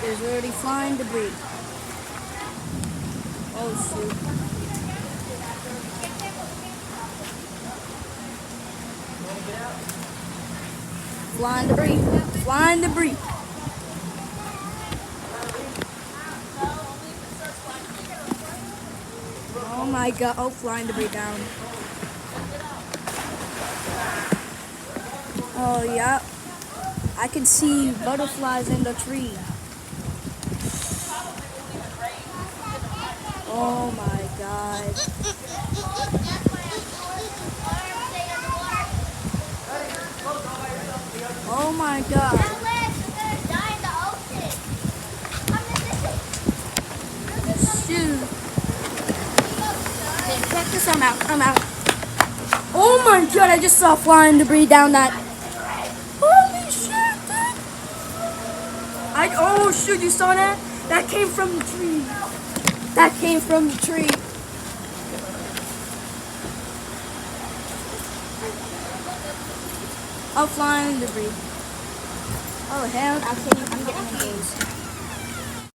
There's already flying debris. Oh shoot. Flying debris. Flying debris. Oh my god. Oh, flying debris down. Oh yeah. I can see butterflies in the tree. Oh my god. Oh my god. Shoot. Check this, I'm out. I'm out. Oh my god, I just saw flying debris down that. Holy shit, dude. Oh shoot, you saw that? That came from the tree. That came from the tree. Oh, flying debris. Oh hell, I'm getting engaged.